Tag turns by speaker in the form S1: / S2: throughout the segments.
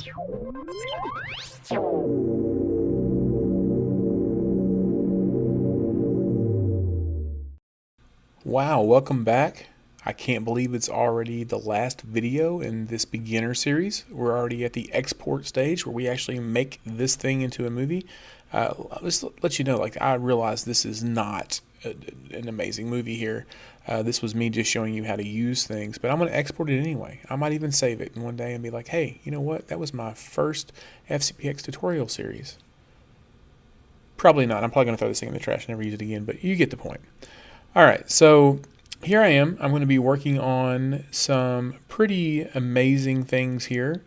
S1: Wow, welcome back. I can't believe it's already the last video in this beginner series. We're already at the export stage where we actually make this thing into a movie. Let's let you know, like, I realize this is not an amazing movie here. This was me just showing you how to use things, but I'm going to export it anyway. I might even save it one day and be like, hey, you know what? That was my first FCPX tutorial series. Probably not. I'm probably going to throw this thing in the trash and never use it again, but you get the point. All right, so here I am. I'm going to be working on some pretty amazing things here,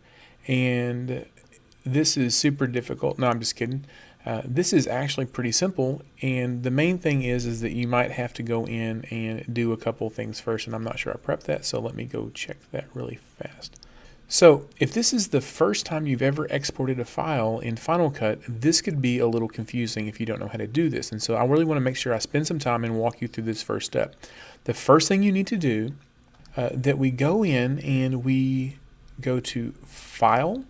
S1: and this is super difficult. No, I'm just kidding. This is actually pretty simple, and the main thing is that you might have to go in and do a couple things first, and I'm not sure I prepped that, so let me go check that really fast. So if this is the first time you've ever exported a file in Final Cut, this could be a little confusing if you don't know how to do this. And so I really want to make sure I spend some time and walk you through this first step. The first thing you need to do, that we go in and we go to File,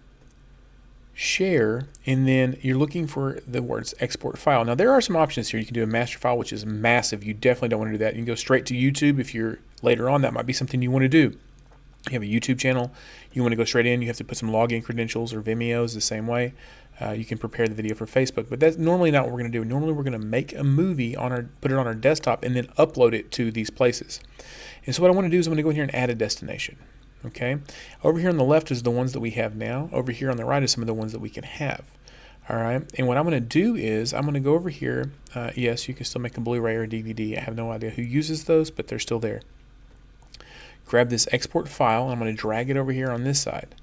S1: Share, and then you're looking for the words Export File. Now there are some options here. You can do a master file, which is massive. You definitely don't want to do that. You can go straight to YouTube if you're later on. That might be something you want to do. You have a YouTube channel, you want to go straight in, you have to put some login credentials, or Vimeo's the same way. You can prepare the video for Facebook, but that's normally not what we're going to do. Normally we're going to make a movie, put it on our desktop, and then upload it to these places. And so what I want to do is I'm going to go in here and add a destination. Okay, over here on the left is the ones that we have now. Over here on the right is some of the ones that we can have. All right, and what I'm going to do is I'm going to go over here. Yes, you can still make a Blu-ray or a DVD. I have no idea who uses those, but they're still there. Grab this export file, and I'm going to drag it over here on this side.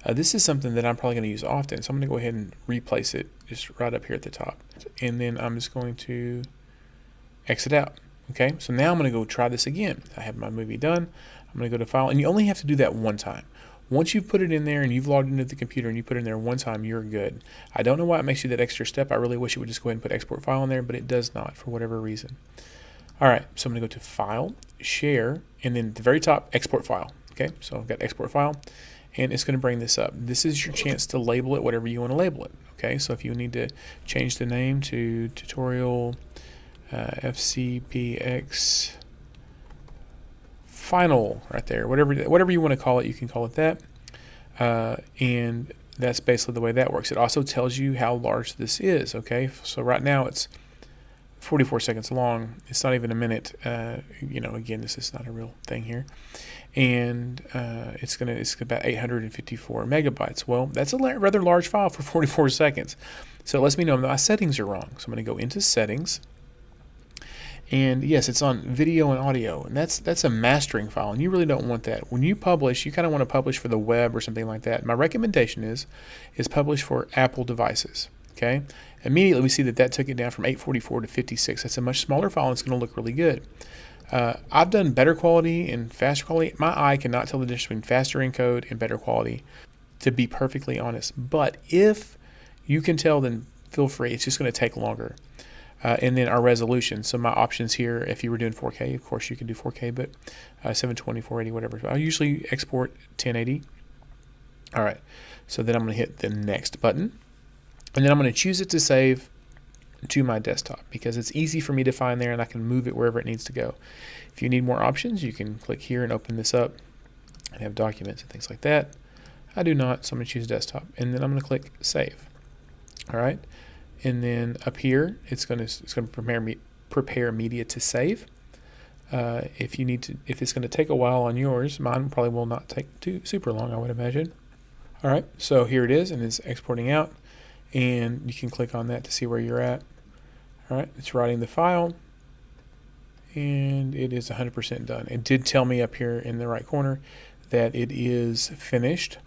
S1: This is something that I'm probably going to use often, so I'm going to go ahead and replace it just right up here at the top. And then I'm just going to exit out. Okay, so now I'm going to go try this again. I have my movie done. I'm going to go to File, and you only have to do that one time. Once you've put it in there and you've logged into the computer and you put it in there one time, you're good. I don't know why it makes you that extra step. I really wish it would just go ahead and put export file in there, but it does not for whatever reason. All right, so I'm going to go to File, Share, and then at the very top, Export File. Okay, so I've got Export File, and it's going to bring this up. This is your chance to label it whatever you want to label it. Okay, so if you need to change the name to Tutorial FCPX Final, right there, whatever you want to call it, you can call it that. And that's basically the way that works. It also tells you how large this is. Okay, so right now it's 44 seconds long. It's not even a minute. You know, again, this is not a real thing here, and it's about 854 megabytes. Well, that's a rather large file for 44 seconds. So it lets me know my settings are wrong. So I'm going to go into Settings, and yes, it's on video and audio, and that's a mastering file, and you really don't want that. When you publish, you kind of want to publish for the web or something like that. My recommendation is publish for Apple devices. Okay, immediately we see that took it down from 844 to 56. That's a much smaller file, and it's going to look really good. I've done better quality and faster quality. My eye cannot tell the difference between faster encode and better quality, to be perfectly honest. But if you can tell, then feel free. It's just going to take longer. And then our resolution. So my options here, if you were doing 4K, of course you can do 4K, but 720, 480, whatever. I usually export 1080. All right, so then I'm going to hit the Next button. And then I'm going to choose it to save to my desktop because it's easy for me to find there and I can move it wherever it needs to go. If you need more options, you can click here and open this up and have documents and things like that. I do not, so I'm going to choose desktop. And then I'm going to click Save. All right. And then up here, it's going to prepare media to save. If it's going to take a while on yours, mine probably will not take super long, I would imagine. All right. So here it is, and it's exporting out. And you can click on that to see where you're at. All right, it's writing the file, and it is 100% done. It did tell me up here in the right corner that it is finished.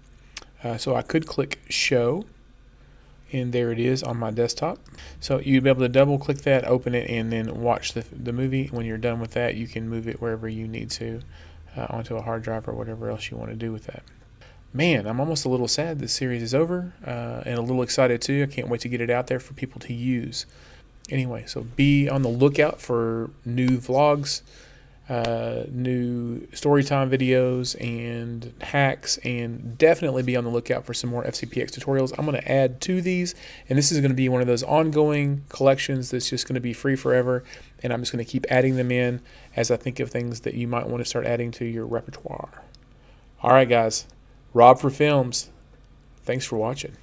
S1: So I could click Show, and there it is on my desktop. So you'd be able to double click that, open it, and then watch the movie. When you're done with that, you can move it wherever you need to, onto a hard drive or whatever else you want to do with that. Man, I'm almost a little sad this series is over, and a little excited too. I can't wait to get it out there for people to use. Anyway, so be on the lookout for new vlogs. new storytime videos and hacks, and definitely be on the lookout for some more FCPX tutorials. I'm going to add to these, and this is going to be one of those ongoing collections that's just going to be free forever, and I'm just going to keep adding them in as I think of things that you might want to start adding to your repertoire. All right, guys. Rob for Films. Thanks for watching.